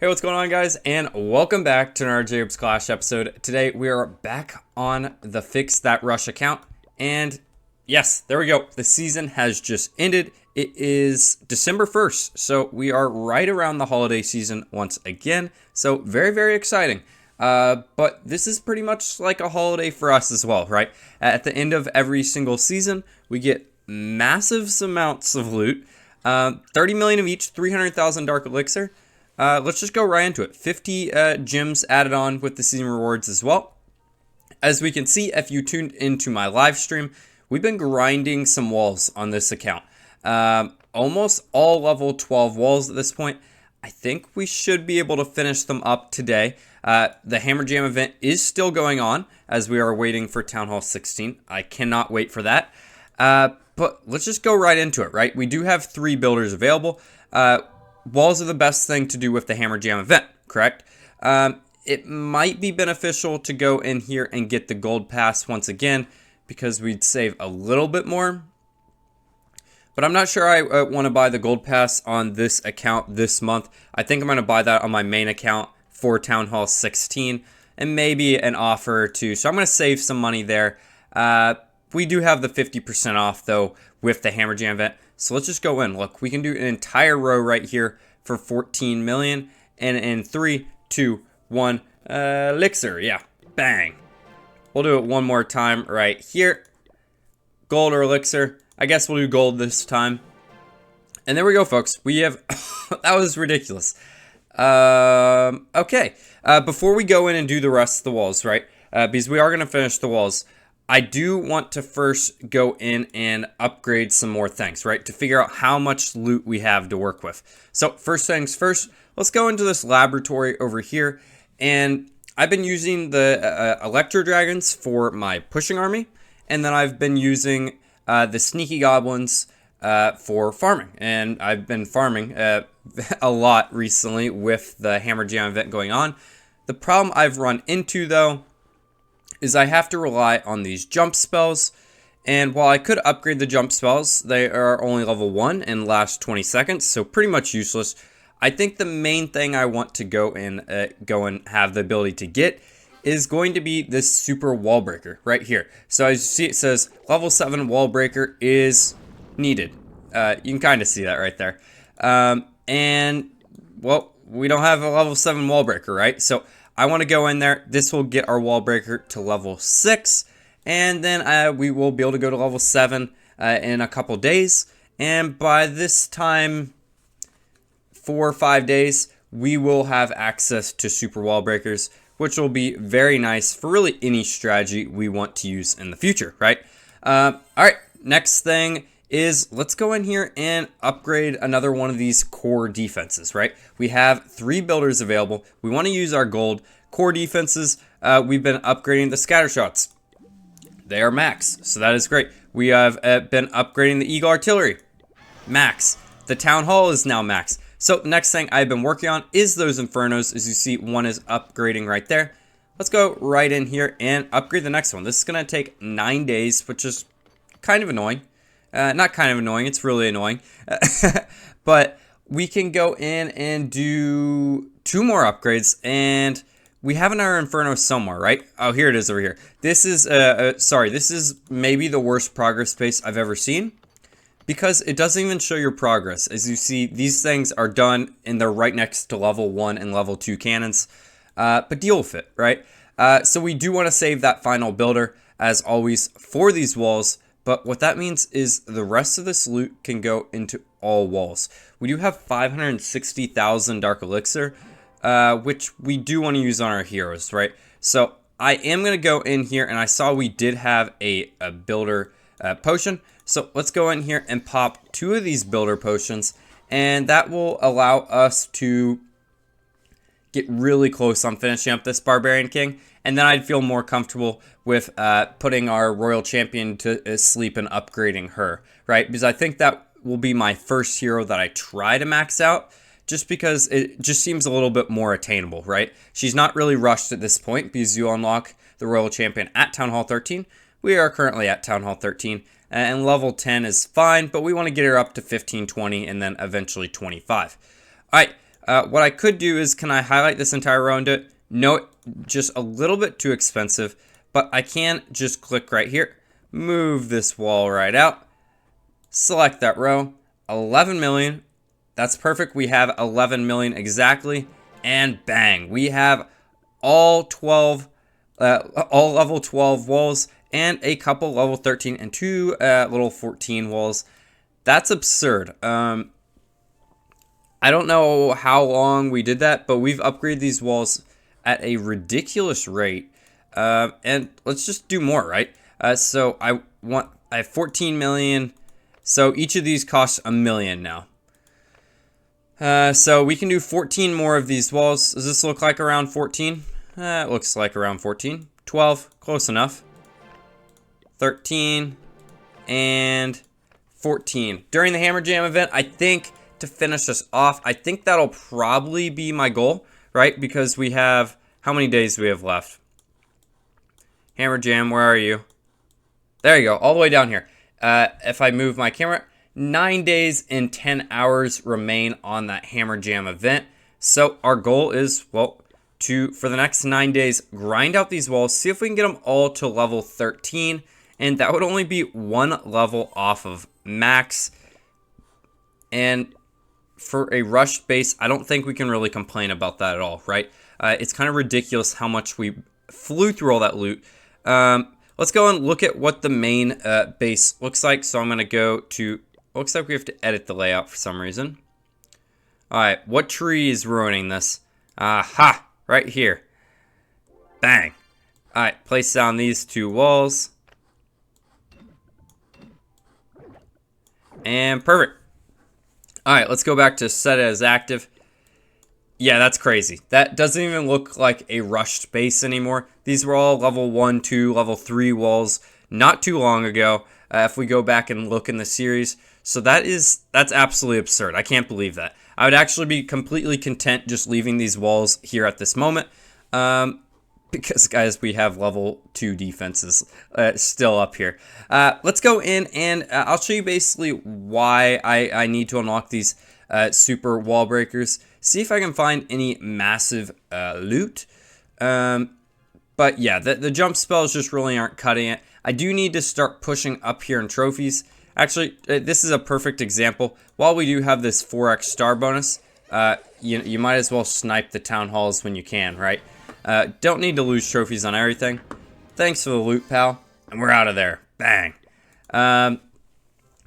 Hey, what's going on, guys? And welcome back to another Jacob's Clash episode. Today, we are back on the Fix That Rush account. And yes, there we go. The season has just ended. It is December 1st, so we are right around the holiday season once again. So very, very exciting. But this is pretty much like a holiday for us as well, right? At the end of every single season, we get massive amounts of loot. 30 million of each, 300,000 Dark Elixir. Let's just go right into it. 50 gems added on with the season rewards as well. As we can see, if you tuned into my live stream, we've been grinding some walls on this account. Almost all level 12 walls at this point. I think we should be able to finish them up today. The Hammer Jam event is still going on as we are waiting for Town Hall 16. I cannot wait for that. But let's just go right into it, right? We do have 3 builders available. Walls are the best thing to do with the Hammer Jam event, correct? It might be beneficial to go in here and get the gold pass once again because we'd save a little bit more. But I'm not sure I want to buy the gold pass on this account this month. I think I'm going to buy that on my main account for Town Hall 16 and maybe an offer or two. So I'm going to save some money there. We do have the 50% off though with the Hammer Jam event. So let's just go in. Look, we can do an entire row right here for 14 million. And in 3, 2, 1, elixir. Yeah, bang. We'll do it one more time right here. Gold or elixir. I guess we'll do gold this time. And there we go, folks. We have, that was ridiculous. Okay. Before we go in and do the rest of the walls, right? Because we are going to finish the walls. I do want to first go in and upgrade some more things, right? To figure out how much loot we have to work with. So first things first, let's go into this laboratory over here. And I've been using the Electro Dragons for my pushing army. And then I've been using the Sneaky Goblins for farming. And I've been farming a lot recently with the Hammer Jam event going on. The problem I've run into though is I have to rely on these jump spells, and while I could upgrade the jump spells, they are only level 1 and last 20 seconds, so pretty much useless. I think the main thing I want to go and have the ability to get is going to be this super wall breaker right here. So as you see, it says level 7 wall breaker is needed. You can kind of see that right there. And well, we don't have a level 7 wall breaker, right? So I want to go in there. This will get our wall breaker to level 6. And then we will be able to go to level 7 in a couple days. And by this time, 4 or 5 days, we will have access to super wall breakers, which will be very nice for really any strategy we want to use in the future, right? All right, next thing is let's go in here and upgrade another one of these core defenses, right? We have 3 builders available. We want to use our gold core defenses. We've been upgrading the scatter shots. They are max, so that is great. We have been upgrading the Eagle Artillery. Max. The Town Hall is now max. So next thing I've been working on is those Infernos. As you see, one is upgrading right there. Let's go right in here and upgrade the next one. This is going to take 9 days, which is kind of annoying. Not kind of annoying, it's really annoying. But we can go in and do 2 more upgrades, and we have our Inferno somewhere, right? Oh, here it is over here. This is, this is maybe the worst progress pace I've ever seen, because it doesn't even show your progress. As you see, these things are done, and they're right next to level 1 and level 2 cannons. But deal with it, right? So we do want to save that final builder, as always, for these walls. But what that means is the rest of this loot can go into all walls. We do have 560,000 Dark Elixir, which we do want to use on our heroes, right? So I am going to go in here, and I saw we did have a builder potion. So let's go in here and pop 2 of these builder potions, and that will allow us to get really close on finishing up this Barbarian King. And then I'd feel more comfortable with putting our Royal Champion to sleep and upgrading her, right? Because I think that will be my first hero that I try to max out, just because it just seems a little bit more attainable, right? She's not really rushed at this point because you unlock the Royal Champion at Town Hall 13. We are currently at Town Hall 13, and level 10 is fine, but we want to get her up to 15, 20, and then eventually 25. All right, What I could do is, can I highlight this entire row and do it? No, just a little bit too expensive, but I can just click right here, move this wall right out, select that row, 11 million. That's perfect. We have 11 million exactly, and bang, we have all 12, all level 12 walls and a couple level 13 and two little 14 walls. That's absurd. I don't know how long we did that, but we've upgraded these walls at a ridiculous rate. And let's just do more, right? So I have 14 million. So each of these costs $1 million now. So we can do 14 more of these walls. Does this look like around 14? It looks like around 14. 12, close enough. 13 and 14. During the Hammer Jam event, I think to finish this off, I think that'll probably be my goal, right? Because we have, how many days do we have left? Hammer Jam, where are you? There you go, all the way down here. If I move my camera, 9 days and 10 hours remain on that Hammer Jam event. So our goal is, well, for the next 9 days, grind out these walls, see if we can get them all to level 13. And that would only be one level off of max. And for a rushed base, I don't think we can really complain about that at all, right? It's kind of ridiculous how much we flew through all that loot. Let's go and look at what the main base looks like. So I'm going to go to, looks like we have to edit the layout for some reason. All right, what tree is ruining this? Aha, right here. Bang. All right, place down these two walls. And perfect. All right, let's go back to set as active. Yeah, that's crazy. That doesn't even look like a rushed base anymore. These were all level 1, 2, level 3 walls not too long ago, if we go back and look in the series. So that's absolutely absurd. I can't believe that. I would actually be completely content just leaving these walls here at this moment. Because, guys, we have level 2 defenses still up here. Let's go in and I'll show you basically why I need to unlock these super wall breakers. See if I can find any massive loot. But yeah, the jump spells just really aren't cutting it. I do need to start pushing up here in trophies. Actually, this is a perfect example. While we do have this 4x star bonus, you might as well snipe the town halls when you can, right? Don't need to lose trophies on everything. Thanks for the loot, pal. And we're out of there. Bang. Oh,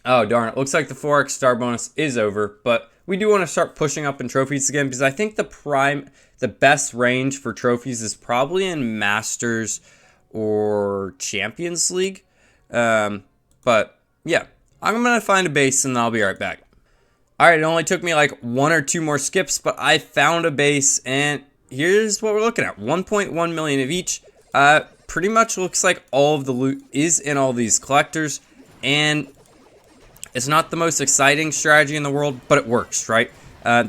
darn it. Looks like the 4x star bonus is over, but we do want to start pushing up in trophies again because I think the best range for trophies is probably in Masters or Champions League. But yeah, I'm going to find a base and I'll be right back. All right, it only took me like 1 or 2 more skips, but I found a base and here's what we're looking at. 1.1 million of each. Pretty much looks like all of the loot is in all these collectors, and it's not the most exciting strategy in the world, but it works, right?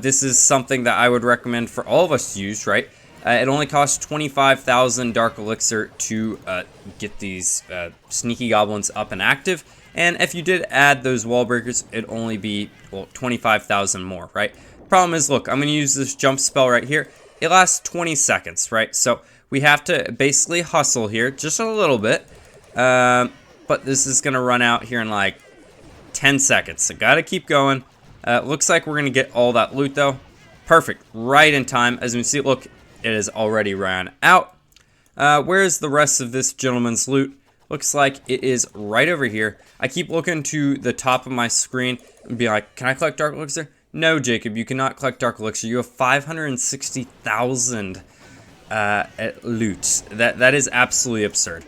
This is something that I would recommend for all of us to use, right? It only costs 25,000 Dark Elixir to get these Sneaky Goblins up and active, and if you did add those wall breakers, it'd only be, well, 25,000 more, right? Problem is, look, I'm going to use this jump spell right here. It lasts 20 seconds, right? So we have to basically hustle here just a little bit. But this is going to run out here in like 10 seconds. So got to keep going. Looks like we're going to get all that loot though. Perfect. Right in time. As you can see, look, it is already ran out. Where's the rest of this gentleman's loot? Looks like it is right over here. I keep looking to the top of my screen and be like, can I collect Dark Elixir? No, Jacob, you cannot collect Dark Elixir. You have 560,000 loot. That is absolutely absurd.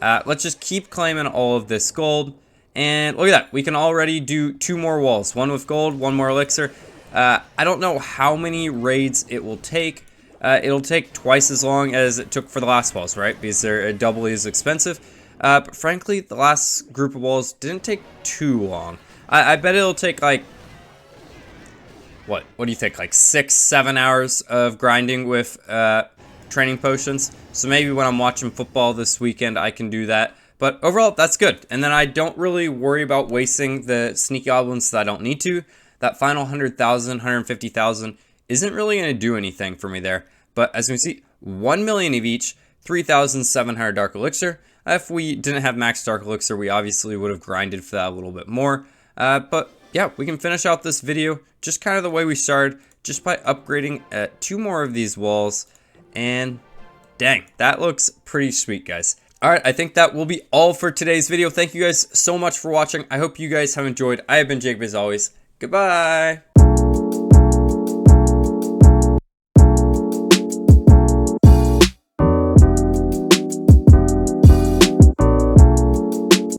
Let's just keep claiming all of this gold. And look at that. We can already do 2 more walls. 1 with gold, 1 more elixir. I don't know how many raids it will take. It'll take twice as long as it took for the last walls, right? Because they're doubly as expensive. But frankly, the last group of walls didn't take too long. I bet it'll take like, what do you think, like 6-7 hours of grinding with training potions. So maybe when I'm watching football this weekend, I can do that. But overall, that's good. And then I don't really worry about wasting the Sneaky Goblins that I don't need to. That final 100,000, 150,000 isn't really going to do anything for me there. But as we can see, 1 million of each, 3,700 Dark Elixir. If we didn't have max Dark Elixir, we obviously would have grinded for that a little bit more. But yeah, we can finish out this video just kind of the way we started, just by upgrading 2 more of these walls. And dang, that looks pretty sweet, guys. Alright, I think that will be all for today's video. Thank you guys so much for watching. I hope you guys have enjoyed. I have been Jacob as always. Goodbye!